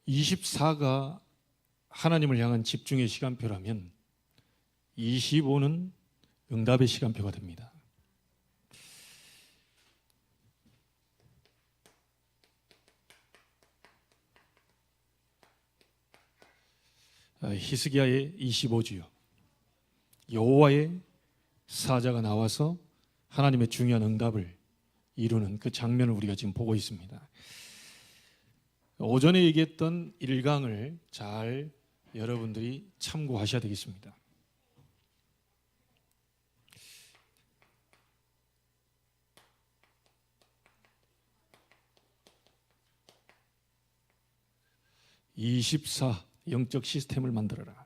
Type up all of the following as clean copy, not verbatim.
24가 하나님을 향한 집중의 시간표라면 25는 응답의 시간표가 됩니다. 히스기야의 25주요. 여호와의 사자가 나와서 하나님의 중요한 응답을 이루는 그 장면을 우리가 지금 보고 있습니다. 오전에 얘기했던 1강을 잘 여러분들이 참고하셔야 되겠습니다. (24) 영적 시스템을 만들어라.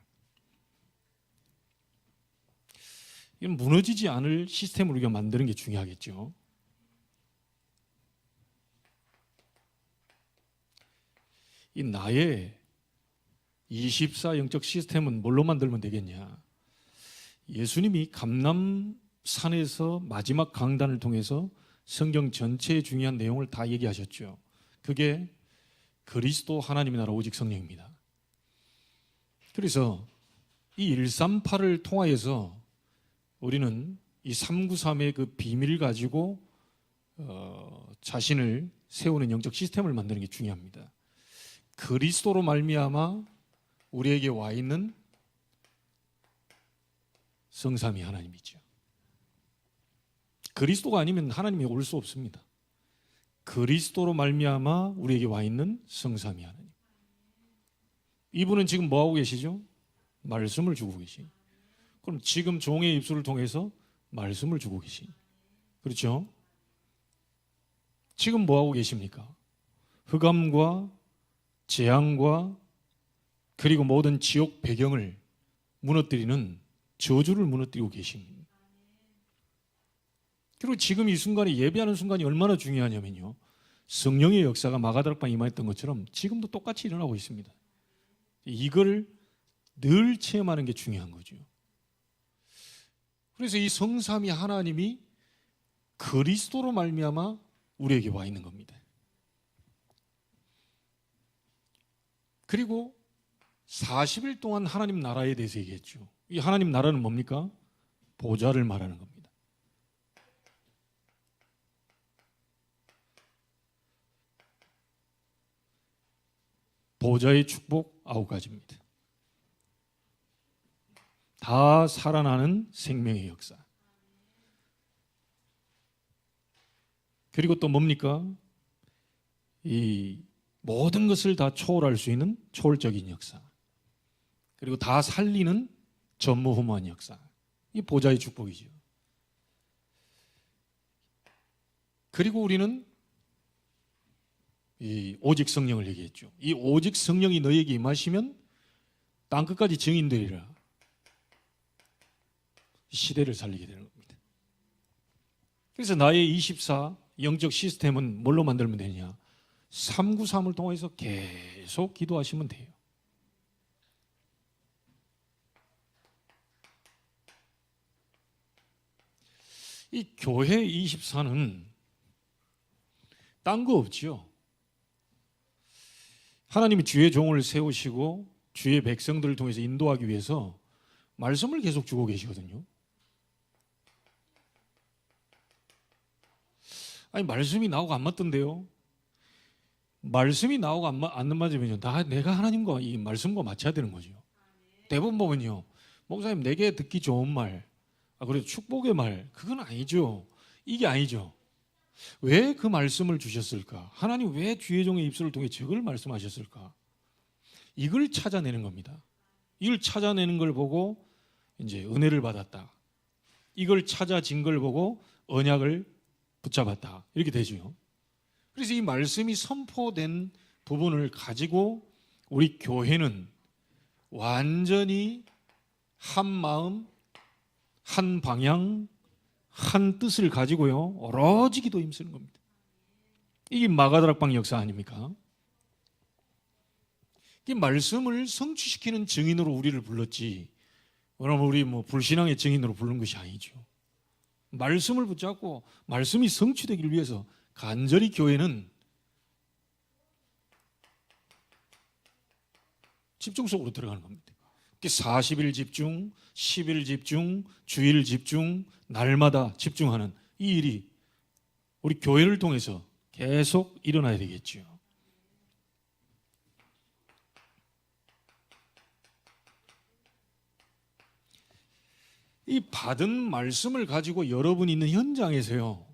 이건 무너지지 않을 시스템을 우리가 만드는 게 중요하겠죠. 이 나의 24 영적 시스템은 뭘로 만들면 되겠냐? 예수님이 감람산에서 마지막 강단을 통해서 성경 전체의 중요한 내용을 다 얘기하셨죠. 그게 그리스도 하나님의 나라 오직 성령입니다. 그래서 이 138을 통하여서 우리는 이 393의 그 비밀을 가지고 자신을 세우는 영적 시스템을 만드는 게 중요합니다. 그리스도로 말미암아 우리에게 와 있는 성삼위 하나님이죠. 그리스도가 아니면 하나님이 올 수 없습니다. 그리스도로 말미암아 우리에게 와 있는 성삼위 하나님. 이분은 지금 뭐 하고 계시죠? 말씀을 주고 계시. 그럼 지금 종의 입술을 통해서 말씀을 주고 계시. 그렇죠? 지금 뭐 하고 계십니까? 흑암과 재앙과 그리고 모든 지옥 배경을 무너뜨리는 저주를 무너뜨리고 계십니다. 그리고 지금 이 순간에 예배하는 순간이 얼마나 중요하냐면요, 성령의 역사가 마가다락방에 임하였던 것처럼 지금도 똑같이 일어나고 있습니다. 이걸 늘 체험하는 게 중요한 거죠. 그래서 이 성삼위 하나님이 그리스도로 말미암아 우리에게 와 있는 겁니다. 그리고 40일 동안 하나님 나라에 대해서 얘기했죠. 이 하나님 나라는 뭡니까? 보좌를 말하는 겁니다. 보좌의 축복 9가지입니다. 다 살아나는 생명의 역사. 그리고 또 뭡니까? 이 모든 것을 다 초월할 수 있는 초월적인 역사. 그리고 다 살리는 전무후무한 역사. 이 보좌의 축복이죠. 그리고 우리는 이 오직 성령을 얘기했죠. 이 오직 성령이 너에게 임하시면 땅끝까지 증인되리라. 시대를 살리게 되는 겁니다. 그래서 나의 24 영적 시스템은 뭘로 만들면 되냐? 393을 통해서 계속 기도하시면 돼요. 이 교회 24는 딴 거 없죠. 하나님이 주의 종을 세우시고 주의 백성들을 통해서 인도하기 위해서 말씀을 계속 주고 계시거든요. 아니, 말씀이 나오고 안 맞던데요. 말씀이 나오고 안 맞으면요, 내가 하나님과 이 말씀과 맞춰야 되는 거죠. 대부분 보면요, 목사님 내게 듣기 좋은 말, 그래도 축복의 말, 그건 아니죠. 이게 아니죠. 왜 그 말씀을 주셨을까? 하나님 왜 주의 종의 입술을 통해 저걸 말씀하셨을까? 이걸 찾아내는 겁니다. 이걸 찾아내는 걸 보고 이제 은혜를 받았다. 이걸 찾아진 걸 보고 언약을 붙잡았다. 이렇게 되죠. 그래서 이 말씀이 선포된 부분을 가지고 우리 교회는 완전히 한 마음, 한 방향, 한 뜻을 가지고요, 오로지 기도에 힘쓰는 겁니다. 이게 마가다락방 역사 아닙니까? 이 말씀을 성취시키는 증인으로 우리를 불렀지, 그러면 우리 불신앙의 증인으로 부른 것이 아니죠. 말씀을 붙잡고 말씀이 성취되기를 위해서 간절히 교회는 집중 속으로 들어가는 겁니다. 40일 집중, 10일 집중, 주일 집중, 날마다 집중하는 이 일이 우리 교회를 통해서 계속 일어나야 되겠죠. 이 받은 말씀을 가지고 여러분이 있는 현장에서요,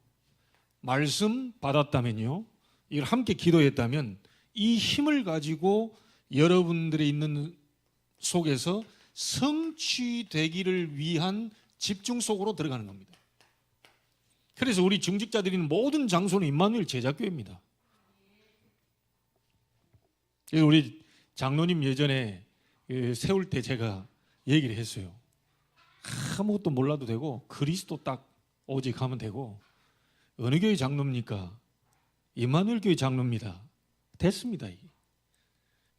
말씀 받았다면요, 이걸 함께 기도했다면 이 힘을 가지고 여러분들이 있는 속에서 성취되기를 위한 집중 속으로 들어가는 겁니다. 그래서 우리 중직자들이 있는 모든 장소는 임마누엘 제자교회입니다. 우리 장로님 예전에 세울 때 제가 얘기를 했어요. 아무것도 몰라도 되고 그리스도 딱 오직 하면 되고, 어느 교회 장로입니까? 임마누엘 교회 장로입니다. 됐습니다. 이게.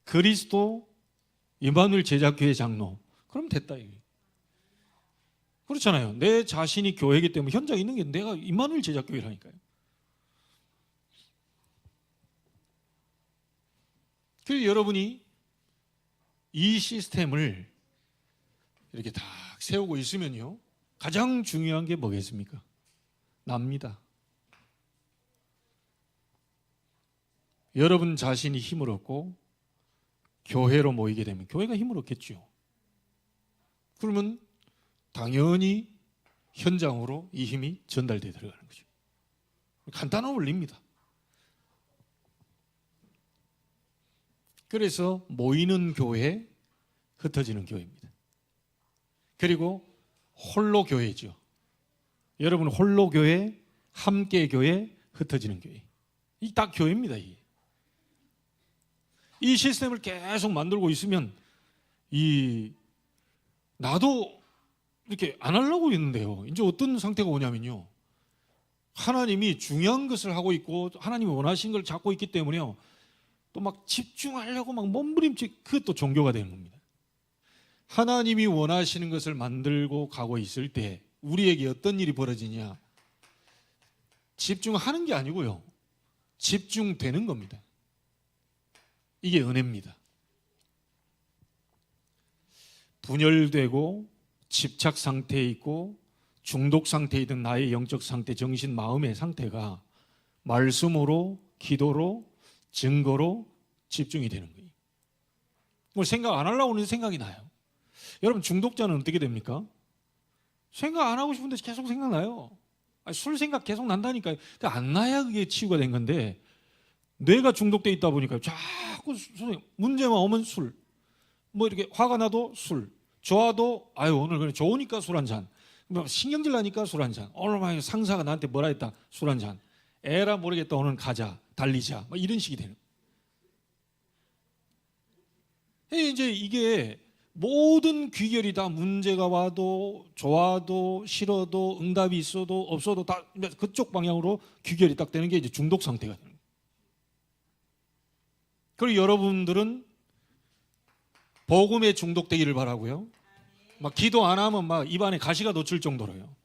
그리스도 임마누엘 제자교회 장로, 그럼 됐다. 이게. 그렇잖아요. 내 자신이 교회이기 때문에 현장에 있는 게 내가 임마누엘 제자교회라니까요. 그래서 여러분이 이 시스템을 이렇게 딱 세우고 있으면요, 가장 중요한 게 뭐겠습니까? 납니다. 여러분 자신이 힘을 얻고 교회로 모이게 되면 교회가 힘을 얻겠죠. 그러면 당연히 현장으로 이 힘이 전달되어 들어가는 거죠. 간단한 원리입니다. 그래서 모이는 교회, 흩어지는 교회입니다. 그리고 홀로 교회죠. 여러분 홀로 교회, 함께 교회, 흩어지는 교회. 이 딱 교회입니다. 이 시스템을 계속 만들고 있으면 나도 이렇게 안 하려고 했는데요, 이제 어떤 상태가 오냐면요, 하나님이 중요한 것을 하고 있고 하나님이 원하신 걸 잡고 있기 때문에요, 또 막 집중하려고 막 몸부림치, 그것도 종교가 되는 겁니다. 하나님이 원하시는 것을 만들고 가고 있을 때 우리에게 어떤 일이 벌어지냐, 집중하는 게 아니고요, 집중되는 겁니다. 이게 은혜입니다. 분열되고 집착 상태에 있고 중독 상태에 있던 나의 영적 상태, 정신, 마음의 상태가 말씀으로, 기도로, 증거로 집중이 되는 거예요. 뭐 생각 안 하려고 하는 생각이 나요. 여러분 중독자는 어떻게 됩니까? 생각 안 하고 싶은데 계속 생각나요. 술 생각 계속 난다니까요. 그러니까 안 나야 그게 치유가 된 건데, 뇌가 중독돼 있다 보니까 자꾸 문제만 오면 술, 뭐 이렇게 화가 나도 술, 좋아도 오늘 그래 좋으니까 술 한 잔, 신경질 나니까 술 한 잔, 오늘 막 상사가 나한테 뭐라 했다, 술 한 잔, 에라 모르겠다 오늘 가자, 달리자, 뭐 이런 식이 되는. 이제 이게 모든 귀결이 다 문제가 와도 좋아도 싫어도 응답이 있어도 없어도 다 그쪽 방향으로 귀결이 딱 되는 게 이제 중독 상태가 되는 거예요. 그리고 여러분들은 복음에 중독되기를 바라고요. 막 기도 안 하면 막 입안에 가시가 놓칠 정도로요.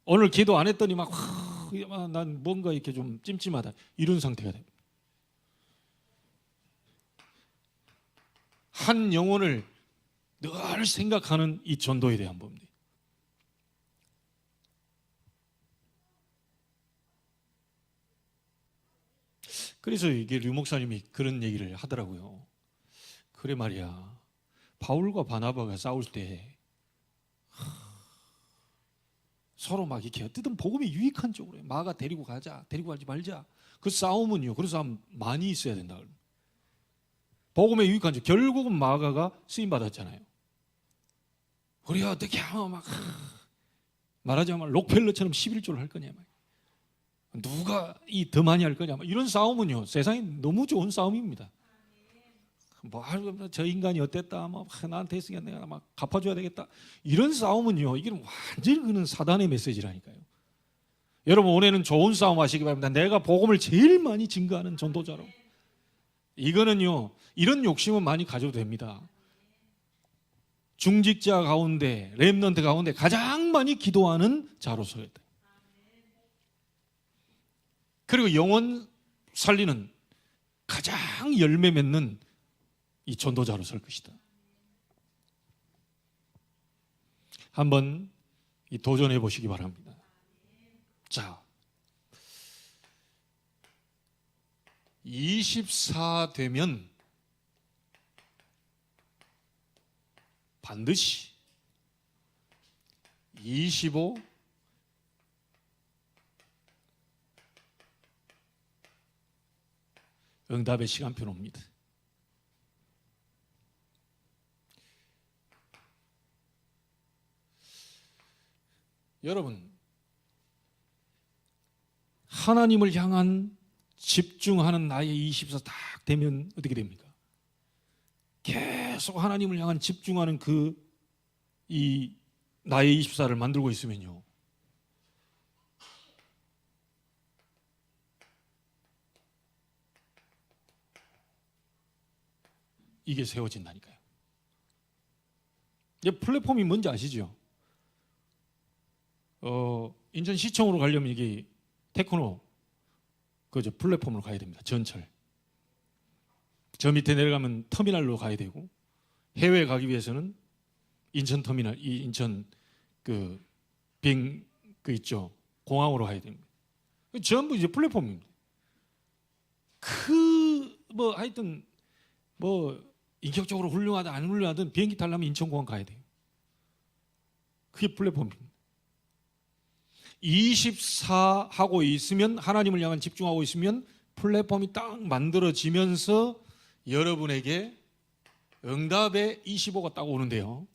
오늘 기도 안 했더니 난 뭔가 이렇게 좀 찜찜하다, 이런 상태가 됩니다. 한 영혼을 늘 생각하는 이 전도에 대한 법입니다. 그래서 이게 류 목사님이 그런 얘기를 하더라고요. 그래 말이야, 바울과 바나바가 싸울 때 서로 막 이렇게 어쨌든 복음이 유익한 쪽으로 마가 데리고 가자, 데리고 가지 말자, 그 싸움은요, 그런 싸움 많이 있어야 된다. 복음에 유익한 쪽, 결국은 마가가 쓰임 받았잖아요. 우리가 어떻게 하면 막 말하자면 록펠러처럼 11조를 할 거냐, 누가 더 많이 할 거냐, 이런 싸움은요 세상에 너무 좋은 싸움입니다. 저 인간이 어땠다, 나한테 했으니까 내가 막 갚아줘야 되겠다, 이런 싸움은요, 이게 완전히 그는 사단의 메시지라니까요. 여러분 올해는 좋은 싸움 하시기 바랍니다. 내가 복음을 제일 많이 증거하는 전도자로. 이거는요, 이런 욕심은 많이 가져도 됩니다. 중직자 가운데, 렘넌트 가운데 가장 많이 기도하는 자로서였다. 그리고 영혼 살리는 가장 열매 맺는 이 전도자로 설 것이다. 한번 이 도전해 보시기 바랍니다. 자, 24 되면 반드시 25 응답의 시간표는 옵니다. 여러분, 하나님을 향한 집중하는 나의 24 딱 되면 어떻게 됩니까? 계속 하나님을 향한 집중하는 이 나의 24를 만들고 있으면요, 이게 세워진다니까요. 이제 플랫폼이 뭔지 아시죠? 인천시청으로 가려면 이게 테크노 플랫폼으로 가야 됩니다. 전철. 저 밑에 내려가면 터미널로 가야 되고, 해외에 가기 위해서는 인천 터미널, 이 인천 있죠, 공항으로 가야 됩니다. 전부 이제 플랫폼입니다. 하여튼 인격적으로 훌륭하든 안 훌륭하든 비행기 타려면 인천공항 가야 돼요. 그게 플랫폼입니다. 24 하고 있으면, 하나님을 향한 집중하고 있으면 플랫폼이 딱 만들어지면서 여러분에게 응답의 25가 딱 오는데요,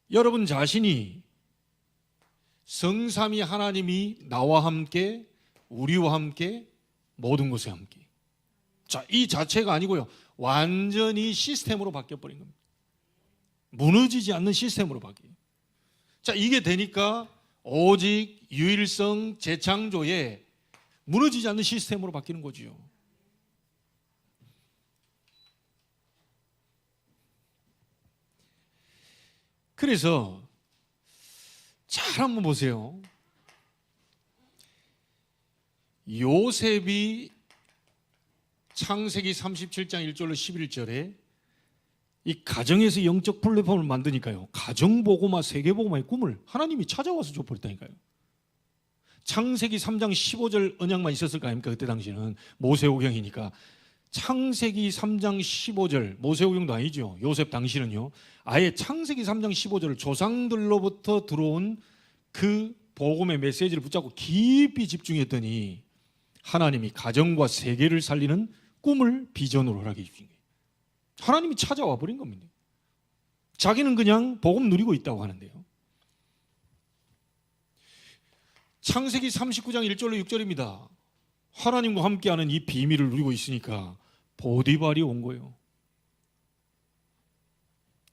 여러분 자신이 성삼위 하나님이 나와 함께, 우리와 함께, 모든 것에 함께, 자, 이 자체가 아니고요, 완전히 시스템으로 바뀌어버린 겁니다. 무너지지 않는 시스템으로 바뀌어요. 자, 이게 되니까 오직 유일성 재창조에 무너지지 않는 시스템으로 바뀌는 거지요. 그래서 잘 한번 보세요. 요셉이 창세기 37장 1절로 11절에 이 가정에서 영적 플랫폼을 만드니까요, 가정보고마 세계보고마의 꿈을 하나님이 찾아와서 줘버렸다니까요. 창세기 3장 15절 언약만 있었을 거 아닙니까? 그때 당시는 모세오경이니까. 창세기 3장 15절, 모세오경도 아니죠. 요셉 당시는요, 아예 창세기 3장 15절을 조상들로부터 들어온 그 복음의 메시지를 붙잡고 깊이 집중했더니 하나님이 가정과 세계를 살리는 꿈을 비전으로 허락해 주신 거예요. 하나님이 찾아와 버린 겁니다. 자기는 그냥 복음 누리고 있다고 하는데요, 창세기 39장 1절로 6절입니다. 하나님과 함께하는 이 비밀을 누리고 있으니까 보디발이 온 거예요.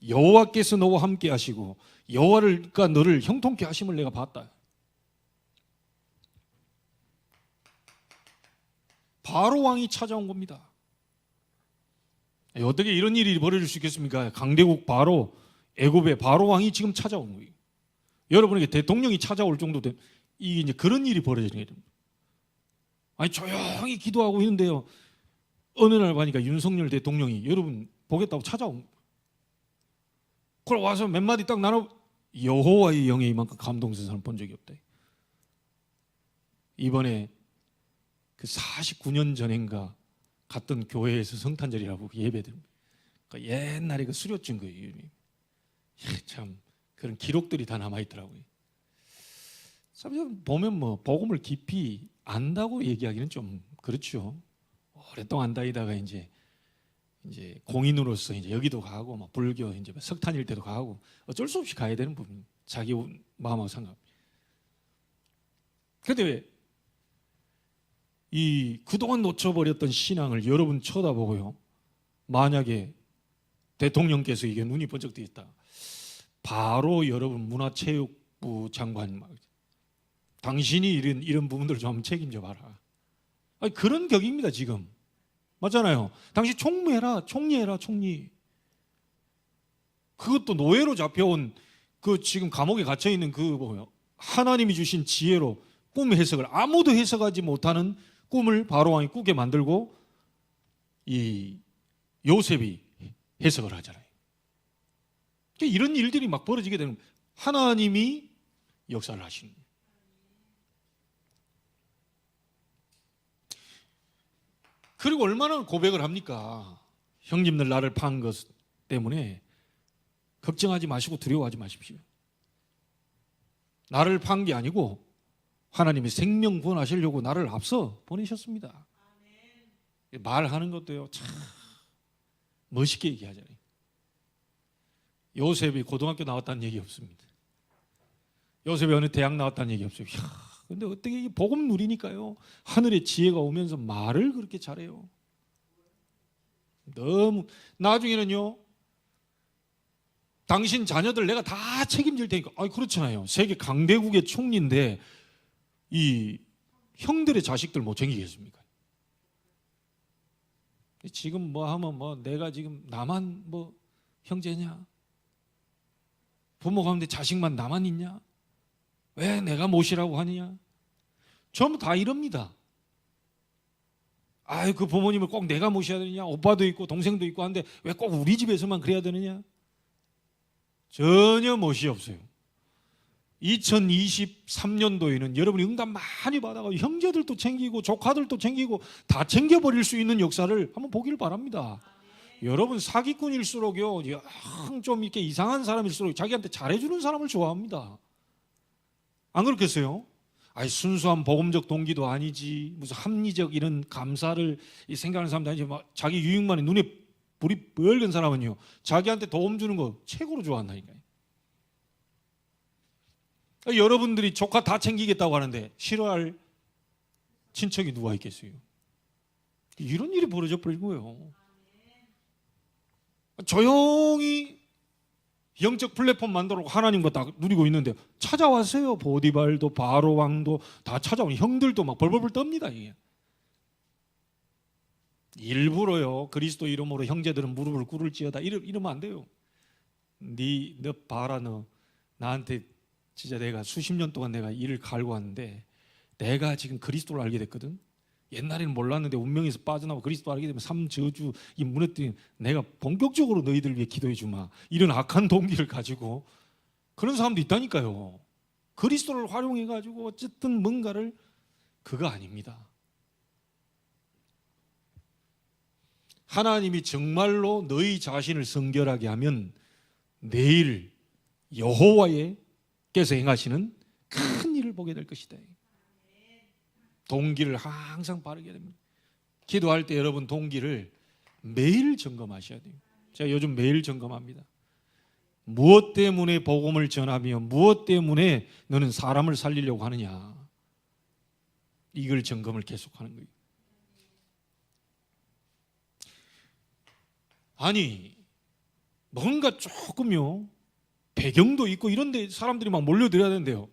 여호와께서 너와 함께 하시고 여호와가 너를 형통케 하심을 내가 봤다. 바로 왕이 찾아온 겁니다. 어떻게 이런 일이 벌어질 수 있겠습니까? 강대국 바로, 애굽의 바로 왕이 지금 찾아온 거예요. 여러분에게 대통령이 찾아올 정도 된, 이게 이제 그런 일이 벌어지는 거예요. 아니, 조용히 기도하고 있는데요, 어느 날 보니까 윤석열 대통령이 여러분 보겠다고 찾아온 거예요. 그걸 와서 몇 마디 딱 나눠, 여호와의 영에 이만큼 감동된 사람 본 적이 없다. 이번에 그 49년 전인가 갔던 교회에서 성탄절이라고 예배드립니다. 그러니까 옛날에 그 수료증 거예요. 참 그런 기록들이 다 남아있더라고요. 참 보면 복음을 깊이 안다고 얘기하기는 좀 그렇죠. 오랫동안 다니다가 이제 공인으로서 이제 여기도 가고 불교 이제 석탄일 때도 가고 어쩔 수 없이 가야 되는 부분, 자기 마음하고 상관없어요. 그런데 왜 이 그동안 놓쳐버렸던 신앙을 여러분 쳐다보고요, 만약에 대통령께서 이게 눈이 번쩍 뜨 있다, 바로 여러분 문화체육부 장관, 당신이 이런 부분들을 좀 책임져 봐라. 아니, 그런 격입니다 지금. 맞잖아요. 당신 총무해라, 총리해라, 총리. 그것도 노예로 잡혀온 지금 감옥에 갇혀 있는 하나님이 주신 지혜로 꿈 해석을 아무도 해석하지 못하는 꿈을 바로 왕이 꾸게 만들고 이 요셉이 해석을 하잖아요. 그러니까 이런 일들이 막 벌어지게 되는 거예요. 하나님이 역사를 하시는 거예요. 그리고 얼마나 고백을 합니까? 형님들 나를 판 것 때문에 걱정하지 마시고 두려워하지 마십시오. 나를 판 게 아니고 하나님이 생명 구원하시려고 나를 앞서 보내셨습니다. 말하는 것도요, 참 멋있게 얘기하잖아요. 요셉이 고등학교 나왔다는 얘기 없습니다. 요셉이 어느 대학 나왔다는 얘기 없어요. 근데 어떻게 이 복음 누리니까요, 하늘의 지혜가 오면서 말을 그렇게 잘해요. 너무 나중에는요, 당신 자녀들 내가 다 책임질 테니까. 아니 그렇잖아요. 세계 강대국의 총리인데 이 형들의 자식들 못 챙기겠습니까? 지금 뭐 하면 뭐 내가 지금 나만 뭐 형제냐? 부모 가운데 자식만 나만 있냐? 왜 내가 모시라고 하느냐? 전부 다 이럽니다. 아유, 그 부모님을 꼭 내가 모셔야 되느냐? 오빠도 있고 동생도 있고 한데 왜 꼭 우리 집에서만 그래야 되느냐? 전혀 못이 없어요. 2023년도에는 여러분이 응답 많이 받아가지고 형제들도 챙기고 조카들도 챙기고 다 챙겨버릴 수 있는 역사를 한번 보기를 바랍니다. 여러분 사기꾼일수록요, 좀 이렇게 이상한 사람일수록 자기한테 잘해주는 사람을 좋아합니다. 안 그렇겠어요? 아니 순수한 복음적 동기도 아니지, 무슨 합리적 이런 감사를 생각하는 사람도 아니지, 막 자기 유익만에 눈에 불이 뻘건 사람은요, 자기한테 도움 주는 거 최고로 좋아한다니까요. 여러분들이 조카 다 챙기겠다고 하는데 싫어할 친척이 누가 있겠어요? 이런 일이 벌어져 버린 거예요. 조용히 영적 플랫폼 만들고 하나님과 다 누리고 있는데 찾아왔어요. 보디발도 바로 왕도 다 찾아오니 형들도 막 벌벌벌 떱니다. 이게 일부러요, 그리스도 이름으로 형제들은 무릎을 꿇을지어다 이러면 안 돼요. 너 봐라, 너 나한테 진짜 내가 수십 년 동안 내가 일을 갈고 왔는데 내가 지금 그리스도를 알게 됐거든. 옛날에는 몰랐는데 운명에서 빠져나와 그리스도 알게 되면 삼저주 이 무너뜨린, 내가 본격적으로 너희들 위해 기도해 주마, 이런 악한 동기를 가지고 그런 사람도 있다니까요. 그리스도를 활용해 가지고 어쨌든 뭔가를, 그거 아닙니다. 하나님이 정말로 너희 자신을 성결하게 하면 내일 여호와께서 행하시는 큰 일을 보게 될 것이다. 동기를 항상 바르게 됩니다. 기도할 때 여러분 동기를 매일 점검하셔야 돼요. 제가 요즘 매일 점검합니다. 무엇 때문에 복음을 전하며 무엇 때문에 너는 사람을 살리려고 하느냐, 이걸 점검을 계속하는 거예요. 아니 뭔가 조금요 배경도 있고 이런데 사람들이 막 몰려들어야 되는데요,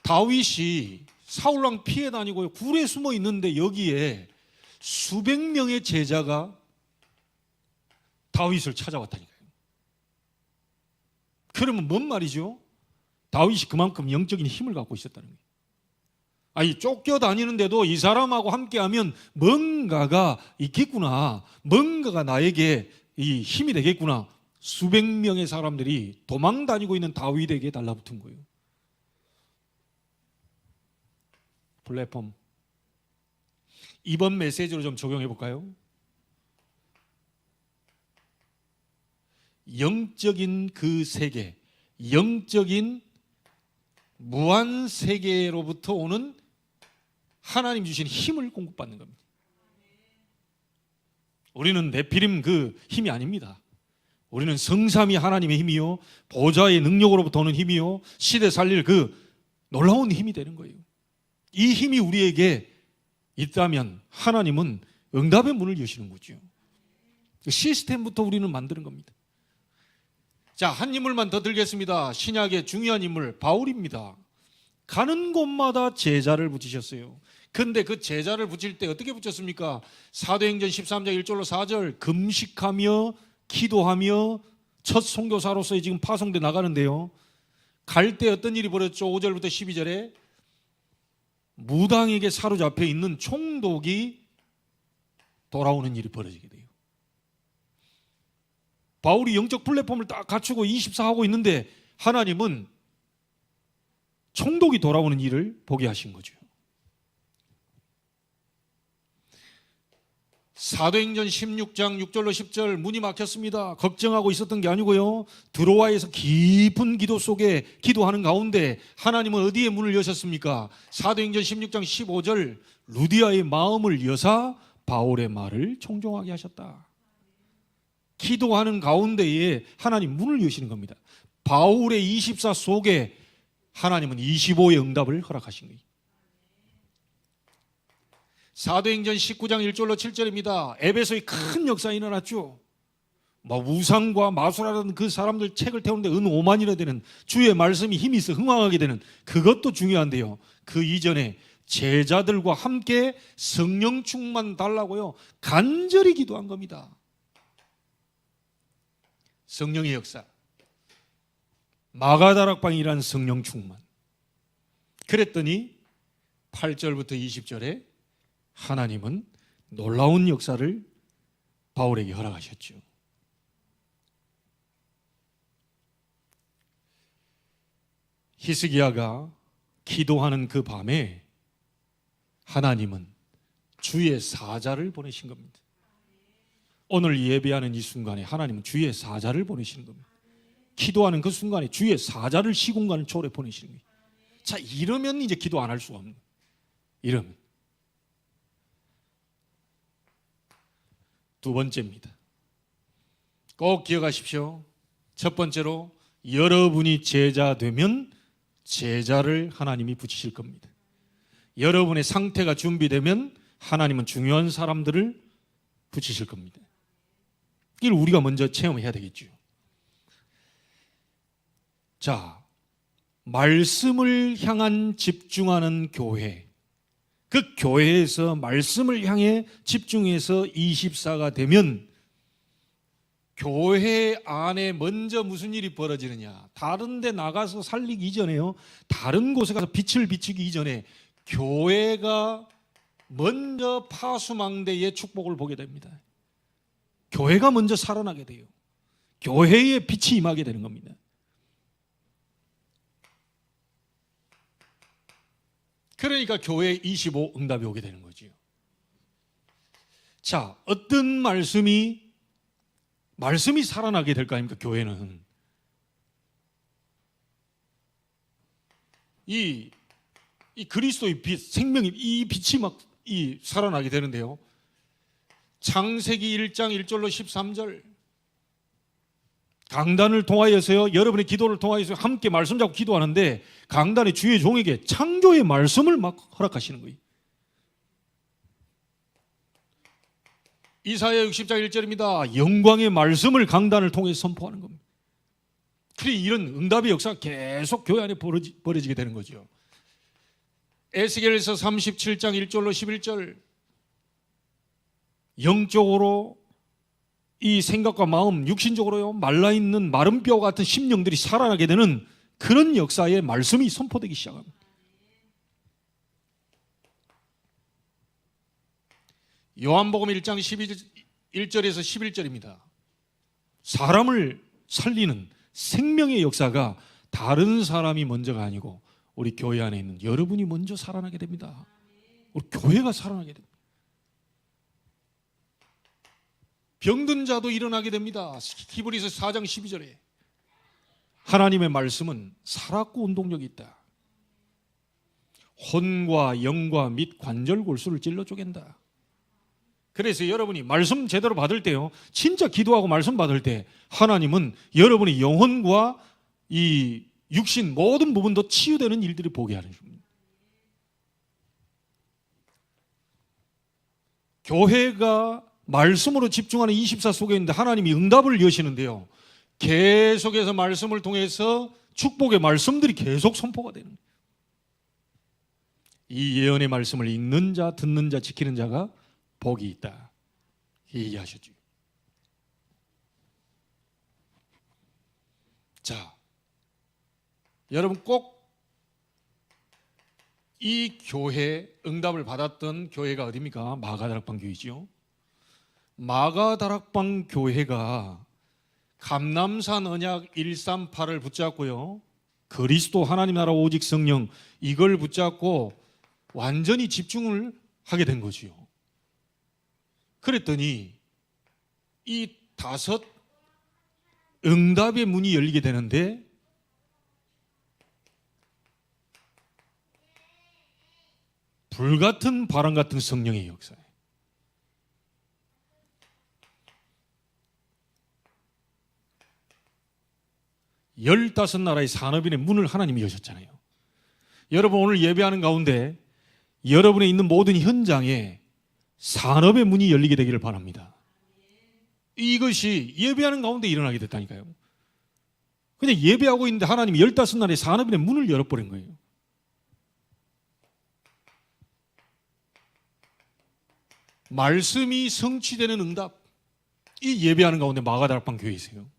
다윗이 사울왕 피해 다니고 굴에 숨어 있는데 여기에 수백 명의 제자가 다윗을 찾아왔다니까요. 그러면 뭔 말이죠? 다윗이 그만큼 영적인 힘을 갖고 있었다는 거예요. 아니 쫓겨다니는데도 이 사람하고 함께하면 뭔가가 있겠구나, 뭔가가 나에게 이 힘이 되겠구나. 수백 명의 사람들이 도망다니고 있는 다윗에게 달라붙은 거예요. 플랫폼 이번 메시지로 좀 적용해 볼까요? 영적인 그 세계, 영적인 무한 세계로부터 오는 하나님 주신 힘을 공급받는 겁니다. 우리는 네피림 그 힘이 아닙니다. 우리는 성삼위 하나님의 힘이요, 보좌의 능력으로부터 오는 힘이요, 시대 살릴 그 놀라운 힘이 되는 거예요. 이 힘이 우리에게 있다면 하나님은 응답의 문을 여시는 거죠. 시스템부터 우리는 만드는 겁니다. 자, 한 인물만 더 들겠습니다. 신약의 중요한 인물 바울입니다. 가는 곳마다 제자를 붙이셨어요. 근데 그 제자를 붙일 때 어떻게 붙였습니까? 사도행전 13장 1절로 4절 금식하며 기도하며 첫 선교사로서 지금 파송돼 나가는데요, 갈 때 어떤 일이 벌어졌죠? 5절부터 12절에 무당에게 사로잡혀 있는 총독이 돌아오는 일이 벌어지게 돼요. 바울이 영적 플랫폼을 딱 갖추고 24하고 있는데 하나님은 총독이 돌아오는 일을 보게 하신 거죠. 사도행전 16장 6절로 10절 문이 막혔습니다. 걱정하고 있었던 게 아니고요. 드로아에서 깊은 기도 속에 기도하는 가운데 하나님은 어디에 문을 여셨습니까? 사도행전 16장 15절 루디아의 마음을 여사 바울의 말을 청종하게 하셨다. 기도하는 가운데에 하나님 문을 여시는 겁니다. 바울의 24 속에 하나님은 25의 응답을 허락하신 거예요. 사도행전 19장 1절로 7절입니다. 에베소에 큰 역사가 일어났죠. 우상과 마술하는 그 사람들 책을 태우는데 은 5만이나 되는 주의 말씀이 힘이 있어 흥왕하게 되는 그것도 중요한데요. 그 이전에 제자들과 함께 성령 충만 달라고요. 간절히 기도한 겁니다. 성령의 역사. 마가다락방이란 성령 충만. 그랬더니 8절부터 20절에 하나님은 놀라운 역사를 바울에게 허락하셨죠. 히스기야가 기도하는 그 밤에 하나님은 주의 사자를 보내신 겁니다. 오늘 예배하는 이 순간에 하나님은 주의 사자를 보내시는 겁니다. 기도하는 그 순간에 주의 사자를 시공간 초월에 보내시는 거예요. 자, 이러면 이제 기도 안 할 수가 없는 거예요. 이러면. 두 번째입니다. 꼭 기억하십시오. 첫 번째로 여러분이 제자 되면 제자를 하나님이 붙이실 겁니다. 여러분의 상태가 준비되면 하나님은 중요한 사람들을 붙이실 겁니다. 이걸 우리가 먼저 체험해야 되겠죠. 자, 말씀을 향한 집중하는 교회. 그 교회에서 말씀을 향해 집중해서 24가 되면 교회 안에 먼저 무슨 일이 벌어지느냐. 다른 데 나가서 살리기 이전에요. 다른 곳에 가서 빛을 비추기 이전에 교회가 먼저 파수망대의 축복을 보게 됩니다. 교회가 먼저 살아나게 돼요. 교회에 빛이 임하게 되는 겁니다. 그러니까 교회에 25 응답이 오게 되는 거죠. 자, 어떤 말씀이 살아나게 될 거 아닙니까? 교회는 이 그리스도의 빛, 생명이 이 빛이 막 살아나게 되는데요. 창세기 1장 1절로 13절 강단을 통하여서요, 여러분의 기도를 통하여서 함께 말씀 잡고 기도하는데 강단의 주의 종에게 창조의 말씀을 막 허락하시는 거예요. 이사야 60장 1절입니다. 영광의 말씀을 강단을 통해서 선포하는 겁니다. 그래, 이런 응답의 역사가 계속 교회 안에 벌어지게 되는 거죠. 에스겔서 37장 1절로 11절 영적으로 이 생각과 마음, 육신적으로요 말라있는 마른 뼈 같은 심령들이 살아나게 되는 그런 역사의 말씀이 선포되기 시작합니다. 요한복음 1장 1절에서 11절입니다. 사람을 살리는 생명의 역사가 다른 사람이 먼저가 아니고 우리 교회 안에 있는 여러분이 먼저 살아나게 됩니다. 우리 교회가 살아나게 됩니다. 병든 자도 일어나게 됩니다. 히브리서 4장 12절에 하나님의 말씀은 살았고 운동력이 있다. 혼과 영과 및 관절 골수를 찔러 쪼갠다. 그래서 여러분이 말씀 제대로 받을 때요, 진짜 기도하고 말씀 받을 때 하나님은 여러분의 영혼과 이 육신 모든 부분도 치유되는 일들을 보게 하는 겁니다. 교회가 말씀으로 집중하는 24 속에 있는데 하나님이 응답을 여시는데요, 계속해서 말씀을 통해서 축복의 말씀들이 계속 선포가 되는 거예요. 이 예언의 말씀을 읽는 자, 듣는 자, 지키는 자가 복이 있다, 얘기하셨죠. 자, 여러분 꼭 이 교회 응답을 받았던 교회가 어디입니까? 마가다락방 교회지요. 마가다락방 교회가 감람산 언약 138을 붙잡고요, 그리스도 하나님 나라 오직 성령, 이걸 붙잡고 완전히 집중을 하게 된 거지요. 그랬더니 이 5 응답의 문이 열리게 되는데, 불같은 바람 같은 성령의 역사에 15나라의 산업인의 문을 하나님이 여셨잖아요. 여러분, 오늘 예배하는 가운데 여러분의 있는 모든 현장에 산업의 문이 열리게 되기를 바랍니다. 이것이 예배하는 가운데 일어나게 됐다니까요. 그냥 예배하고 있는데 하나님이 15나라의 산업인의 문을 열어버린 거예요. 말씀이 성취되는 응답, 이 예배하는 가운데 마가다락방 교회이세요.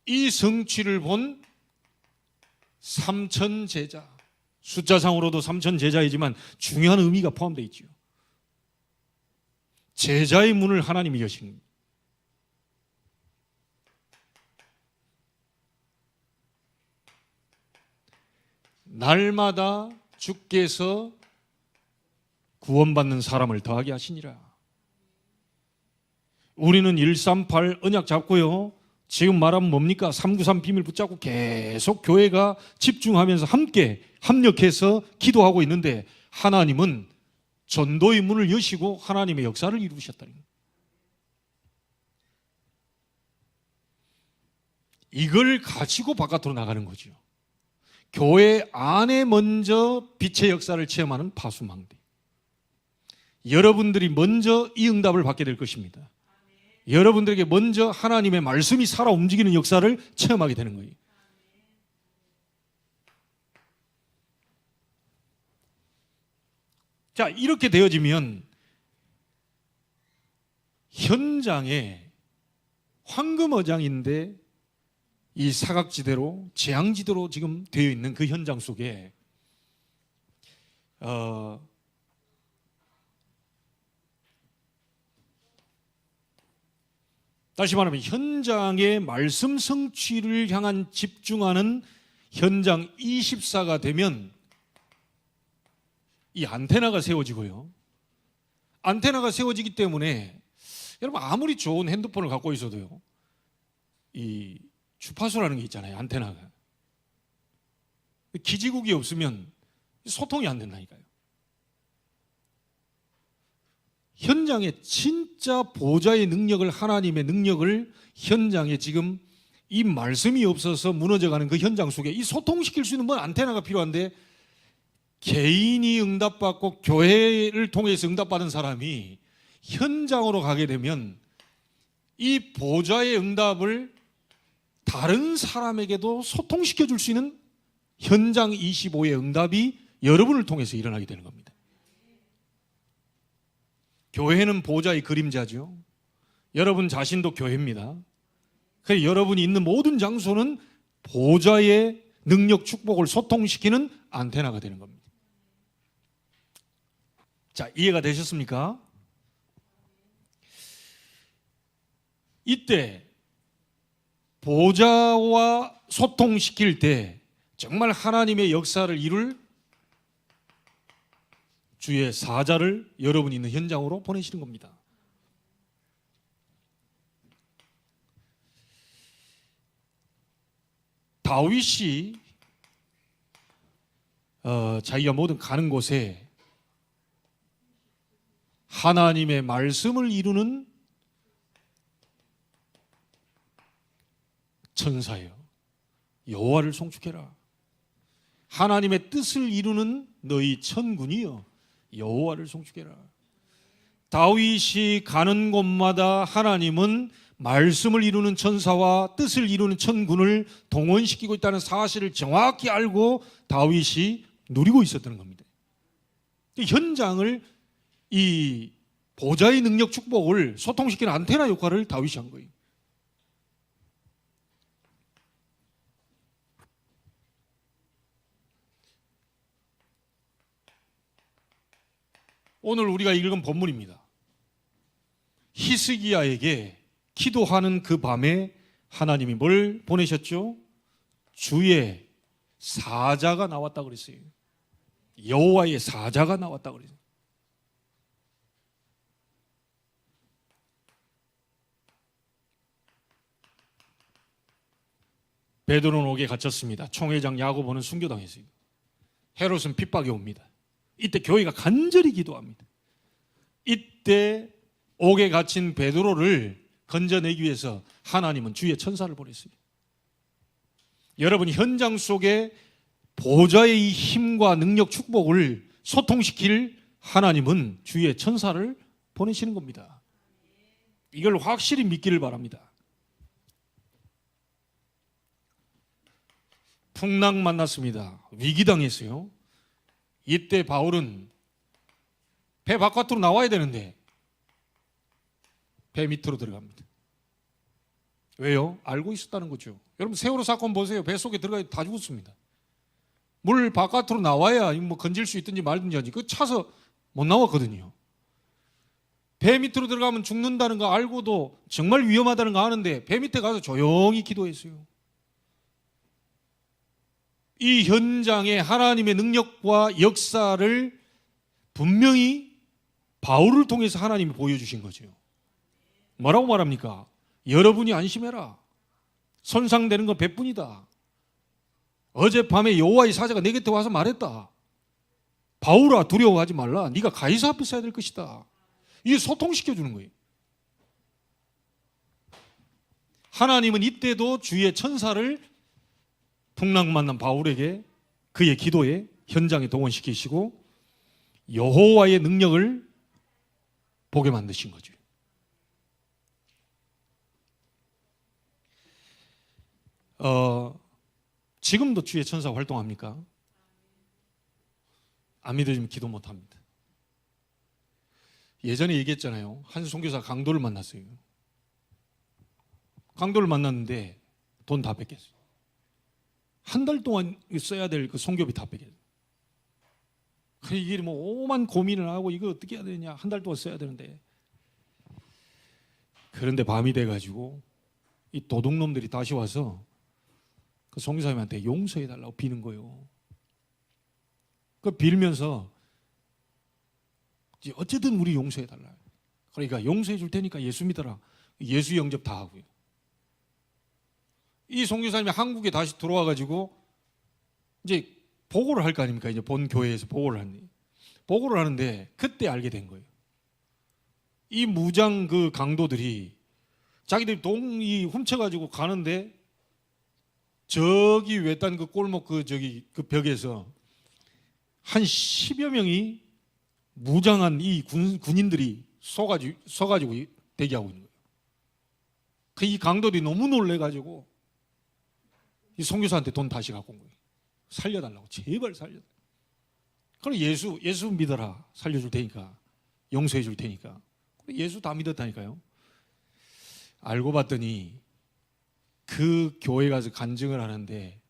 이 성취를 본 3,000 제자, 숫자상으로도 3,000 제자이지만 중요한 의미가 포함되어 있죠. 제자의 문을 하나님이 여신 겁니다. 날마다 주께서 구원받는 사람을 더하게 하시니라. 우리는 138 언약 잡고요, 지금 말하면 뭡니까? 393 비밀 붙잡고 계속 교회가 집중하면서 함께 합력해서 기도하고 있는데, 하나님은 전도의 문을 여시고 하나님의 역사를 이루셨다는 거예요. 이걸 가지고 바깥으로 나가는 거죠. 교회 안에 먼저 빛의 역사를 체험하는 파수망대. 여러분들이 먼저 이 응답을 받게 될 것입니다. 여러분들에게 먼저 하나님의 말씀이 살아 움직이는 역사를 체험하게 되는 거예요. 자, 이렇게 되어지면 현장에 황금어장인데 이 사각지대로 재앙지대로 지금 되어 있는 그 현장 속에 다시 말하면 현장의 말씀 성취를 향한 집중하는 현장 24가 되면 이 안테나가 세워지고요. 안테나가 세워지기 때문에 여러분, 아무리 좋은 핸드폰을 갖고 있어도요, 이 주파수라는 게 있잖아요. 안테나가. 기지국이 없으면 소통이 안 된다니까요. 현장에 진짜 보좌의 능력을, 하나님의 능력을 현장에 지금 이 말씀이 없어서 무너져가는 그 현장 속에 이 소통시킬 수 있는 뭐 안테나가 필요한데, 개인이 응답받고 교회를 통해서 응답받은 사람이 현장으로 가게 되면 이 보좌의 응답을 다른 사람에게도 소통시켜 줄 수 있는 현장 25의 응답이 여러분을 통해서 일어나게 되는 겁니다. 교회는 보좌의 그림자죠. 여러분 자신도 교회입니다. 그래서 여러분이 있는 모든 장소는 보좌의 능력 축복을 소통시키는 안테나가 되는 겁니다. 자, 이해가 되셨습니까? 이때 보좌와 소통시킬 때 정말 하나님의 역사를 이룰 주의 사자를 여러분이 있는 현장으로 보내시는 겁니다. 다윗이 자기가 모든 가는 곳에 하나님의 말씀을 이루는 천사예요. 여호와를 송축해라. 하나님의 뜻을 이루는 너희 천군이여, 여호와를 송축해라. 다윗이 가는 곳마다 하나님은 말씀을 이루는 천사와 뜻을 이루는 천군을 동원시키고 있다는 사실을 정확히 알고 다윗이 누리고 있었던 겁니다. 현장을, 이 보좌의 능력 축복을 소통시키는 안테나 역할을 다윗이 한 거예요. 오늘 우리가 읽은 본문입니다. 히스기야에게 기도하는 그 밤에 하나님이 뭘 보내셨죠? 주의 사자가 나왔다 그랬어요. 여호와의 사자가 나왔다 그랬어요. 베드로는 옥에 갇혔습니다. 총회장 야고보는 순교당했어요. 헤롯은 핍박이 옵니다. 이때 교회가 간절히 기도합니다. 이때 옥에 갇힌 베드로를 건져내기 위해서 하나님은 주의 천사를 보냈어요. 여러분, 현장 속에 보좌의 이 힘과 능력, 축복을 소통시킬 하나님은 주의 천사를 보내시는 겁니다. 이걸 확실히 믿기를 바랍니다. 풍랑 만났습니다. 위기당했어요. 이때 바울은 배 바깥으로 나와야 되는데 배 밑으로 들어갑니다. 왜요? 알고 있었다는 거죠. 여러분, 세월호 사건 보세요. 배 속에 들어가 다 죽었습니다. 물 바깥으로 나와야 뭐 건질 수 있든지 말든지 하지. 그 차서 못 나왔거든요. 배 밑으로 들어가면 죽는다는 거 알고도 정말 위험하다는 거 아는데 배 밑에 가서 조용히 기도했어요. 이 현장에 하나님의 능력과 역사를 분명히 바울을 통해서 하나님이 보여주신 거죠. 뭐라고 말합니까? 여러분이 안심해라. 손상되는 건 배뿐이다. 어젯밤에 여호와의 사자가 내 곁에 와서 말했다. 바울아, 두려워하지 말라. 네가 가이사 앞에 서야 될 것이다. 이게 소통시켜주는 거예요. 하나님은 이때도 주의 천사를 풍랑 만난 바울에게 그의 기도에 현장에 동원시키시고 여호와의 능력을 보게 만드신 거죠. 지금도 주의 천사 활동합니까? 안 믿어지면 기도 못합니다. 예전에 얘기했잖아요. 한 선교사 강도를 만났어요. 강도를 만났는데 돈 다 뺏겼어요. 한 달 동안 써야 될 그 선교비 다 뺏겼어요. 이게 뭐 오만 고민을 하고 이거 어떻게 해야 되냐. 한 달 동안 써야 되는데. 그런데 밤이 돼가지고 이 도둑놈들이 다시 와서 그 선교사님한테 용서해달라고 비는 거예요. 그 빌면서 어쨌든 우리 용서해달라. 그러니까 용서해 줄 테니까 예수 믿어라. 예수 영접 다 하고요. 이 선교사님이 한국에 다시 들어와가지고 이제 보고를 할 거 아닙니까? 이제 본 교회에서 보고를 하는데 그때 알게 된 거예요. 이 무장 그 강도들이 자기들이 동이 훔쳐가지고 가는데 저기 외딴 그 골목 그 벽에서 한 10여 명이 무장한 이 군인들이 서가지고 대기하고 있는 거예요. 이 강도들이 너무 놀래가지고 이 선교사한테 돈 다시 갖고 온 거예요. 살려달라고. 제발 살려달라고. 그럼 예수 믿어라. 살려줄 테니까. 용서해 줄 테니까. 예수 다 믿었다니까요. 알고 봤더니 그 교회 가서 간증을 하는데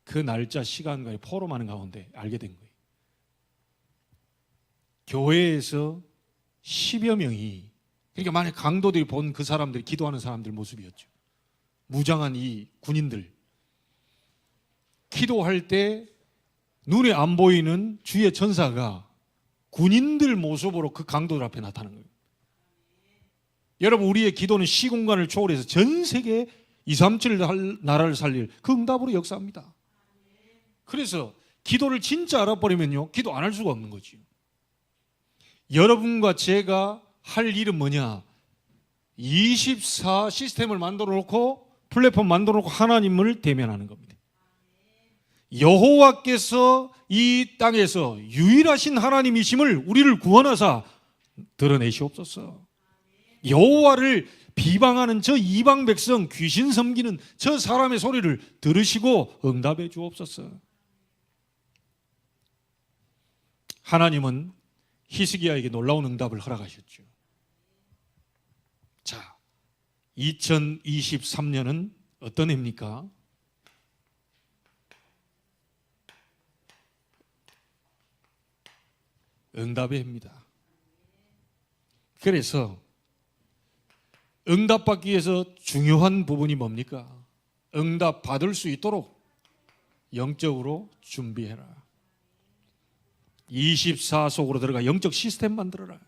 그 날짜 시간과 포럼하는 가운데 알게 된 거예요. 교회에서 10여 명이, 그러니까 만약 강도들이 본 그 사람들이 기도하는 사람들 모습이었죠. 무장한 이 군인들. 기도할 때 눈에 안 보이는 주의 천사가 군인들 모습으로 그 강도들 앞에 나타나는 거예요. 여러분, 우리의 기도는 시공간을 초월해서 전 세계 237 나라를 살릴 그 응답으로 역사합니다. 그래서 기도를 진짜 알아버리면요, 기도 안 할 수가 없는 거죠. 여러분과 제가 할 일은 뭐냐? 24 시스템을 만들어 놓고, 플랫폼 만들어 놓고 하나님을 대면하는 겁니다. 여호와께서 이 땅에서 유일하신 하나님이심을 우리를 구원하사 드러내시옵소서. 여호와를 비방하는 저 이방 백성, 귀신 섬기는 저 사람의 소리를 들으시고 응답해 주옵소서. 하나님은 히스기야에게 놀라운 응답을 허락하셨죠. 자, 2023년은 어떤 해입니까? 응답의 해입니다. 그래서 응답받기 위해서 중요한 부분이 뭡니까? 응답 받을 수 있도록 영적으로 준비해라. 24 속으로 들어가 영적 시스템 만들어라.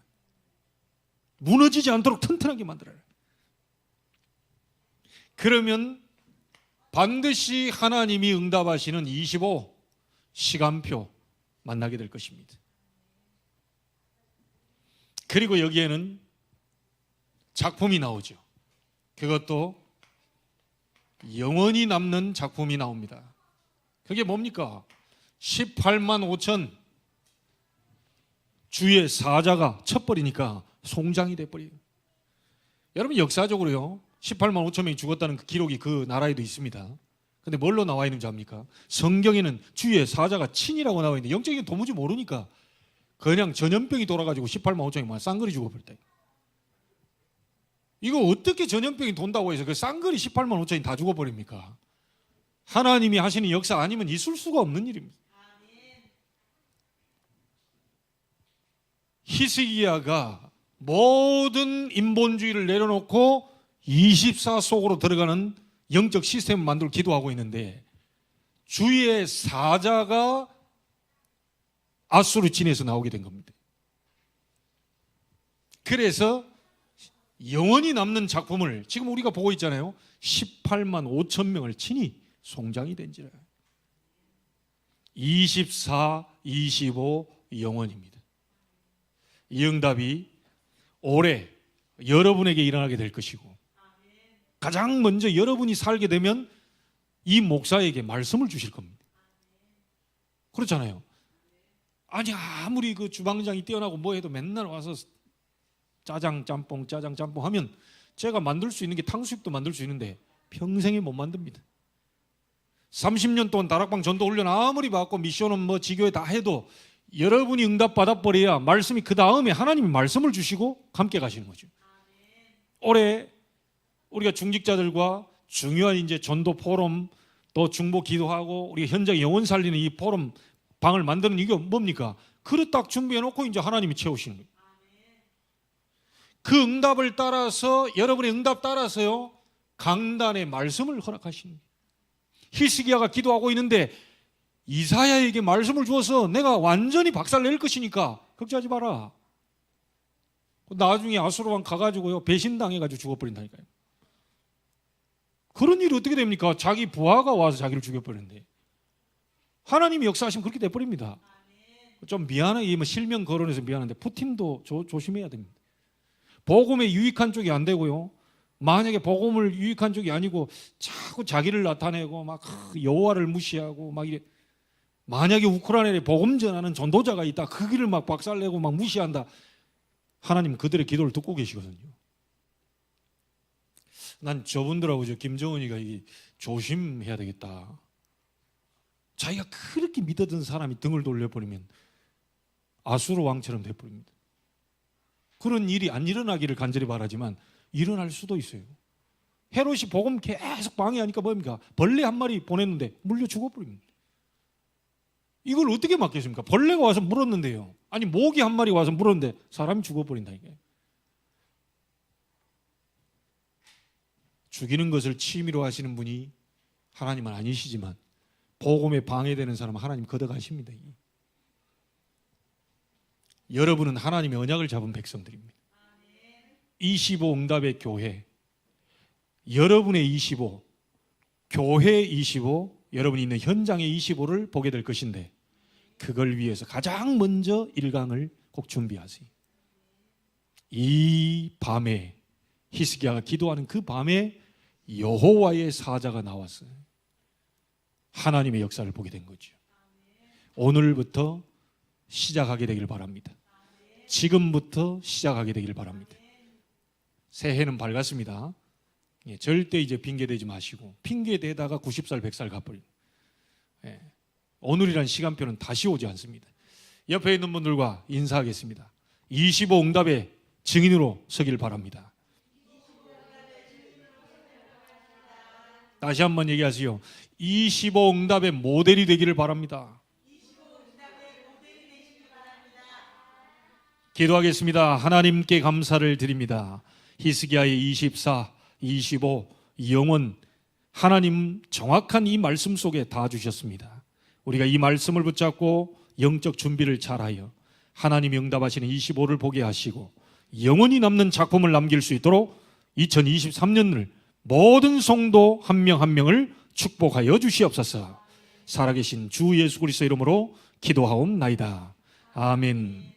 무너지지 않도록 튼튼하게 만들어라. 그러면 반드시 하나님이 응답하시는 25 시간표 만나게 될 것입니다. 그리고 여기에는 작품이 나오죠. 그것도 영원히 남는 작품이 나옵니다. 그게 뭡니까? 18만 5천 주의 사자가 쳐버리니까 송장이 돼버려요. 여러분 역사적으로요 18만 5천 명이 죽었다는 그 기록이 그 나라에도 있습니다. 근데 뭘로 나와 있는지 압니까? 성경에는 주의 사자가 친이라고 나와 있는데 영적인 게 도무지 모르니까 그냥 전염병이 돌아가지고 18만 5천이 막 쌍거리 죽어버렸다. 이거 어떻게 전염병이 돈다고 해서 그 쌍거리 18만 5천이 다 죽어버립니까? 하나님이 하시는 역사 아니면 있을 수가 없는 일입니다. 히스기야가 모든 인본주의를 내려놓고 24 속으로 들어가는 영적 시스템을 만들고 기도하고 있는데 주의 사자가 아수르 진에서 나오게 된 겁니다. 그래서 영원히 남는 작품을 지금 우리가 보고 있잖아요. 18만 5천 명을 친히 송장이 된지라. 24, 25 영원입니다. 이 응답이 올해 여러분에게 일어나게 될 것이고 가장 먼저 여러분이 살게 되면 이 목사에게 말씀을 주실 겁니다. 그렇잖아요. 아니 아무리 그 주방장이 뛰어나고 뭐 해도 맨날 와서 짜장 짬뽕 하면 제가 만들 수 있는 게 탕수육도 만들 수 있는데 평생에 못 만듭니다. 30년 동안 다락방 전도 훈련 아무리 받고 미션은 뭐 지교회 다 해도 여러분이 응답 받아버려야 말씀이 그 다음에 하나님이 말씀을 주시고 함께 가시는 거죠. 올해 우리가 중직자들과 중요한 이제 전도 포럼 또 중보 기도하고 우리 현장 영혼 살리는 이 포럼 방을 만드는 이게 뭡니까? 그릇 딱 준비해 놓고 이제 하나님이 채우시는 거예요. 그 응답을 따라서 여러분의 응답 따라서요 강단의 말씀을 허락하시는 거예요. 히스기야가 기도하고 있는데 이사야에게 말씀을 주어서 내가 완전히 박살낼 것이니까 걱정하지 마라. 나중에 아수르 왕 가가지고요 배신당해가지고 죽어버린다니까요. 그런 일이 어떻게 됩니까? 자기 부하가 와서 자기를 죽여버리는데 하나님이 역사하시면 그렇게 돼버립니다. 좀 미안하게 실명 거론해서 미안한데 푸틴도 조심해야 됩니다. 복음에 유익한 쪽이 안 되고요. 만약에 복음을 유익한 쪽이 아니고 자꾸 자기를 나타내고 막 여호와를 무시하고 막 이래. 만약에 우크라이나에 복음 전하는 전도자가 있다. 그 길을 막 박살내고 막 무시한다. 하나님은 그들의 기도를 듣고 계시거든요. 난 저분들하고 김정은이가 조심해야 되겠다. 자기가 그렇게 믿었던 사람이 등을 돌려버리면 아수르 왕처럼 돼버립니다. 그런 일이 안 일어나기를 간절히 바라지만 일어날 수도 있어요. 헤롯이 복음 계속 방해하니까 뭡니까? 벌레 한 마리 보냈는데 물려 죽어버립니다. 이걸 어떻게 막겠습니까? 벌레가 와서 물었는데요. 아니 모기 한 마리 와서 물었는데 사람이 죽어버린다니까요. 죽이는 것을 취미로 하시는 분이 하나님은 아니시지만 복음에 방해되는 사람은 하나님 걷어가십니다. 여러분은 하나님의 언약을 잡은 백성들입니다. 25 응답의 교회, 여러분의 25, 교회 25, 여러분이 있는 현장의 25를 보게 될 것인데 그걸 위해서 가장 먼저 1강을 꼭 준비하세요. 이 밤에 히스기야가 기도하는 그 밤에 여호와의 사자가 나왔어요. 하나님의 역사를 보게 된 거죠. 오늘부터 시작하게 되길 바랍니다. 지금부터 시작하게 되길 바랍니다. 새해는 밝았습니다. 절대 이제 핑계대지 마시고 핑계대다가 90살 100살 가버립니다. 오늘이란 시간표는 다시 오지 않습니다. 옆에 있는 분들과 인사하겠습니다. 25 응답의 증인으로 서길 바랍니다. 다시 한번 얘기하세요. 25 응답의 모델이 되기를 바랍니다. 기도하겠습니다. 하나님께 감사를 드립니다. 히스기야의 24, 25 영혼 하나님 정확한 이 말씀 속에 다 주셨습니다. 우리가 이 말씀을 붙잡고 영적 준비를 잘하여 하나님이 응답하시는 25를 보게 하시고 영원히 남는 작품을 남길 수 있도록 2023년을 모든 성도 한 명 한 명을 축복하여 주시옵소서. 살아계신 주 예수 그리스도 이름으로 기도하옵나이다. 아멘.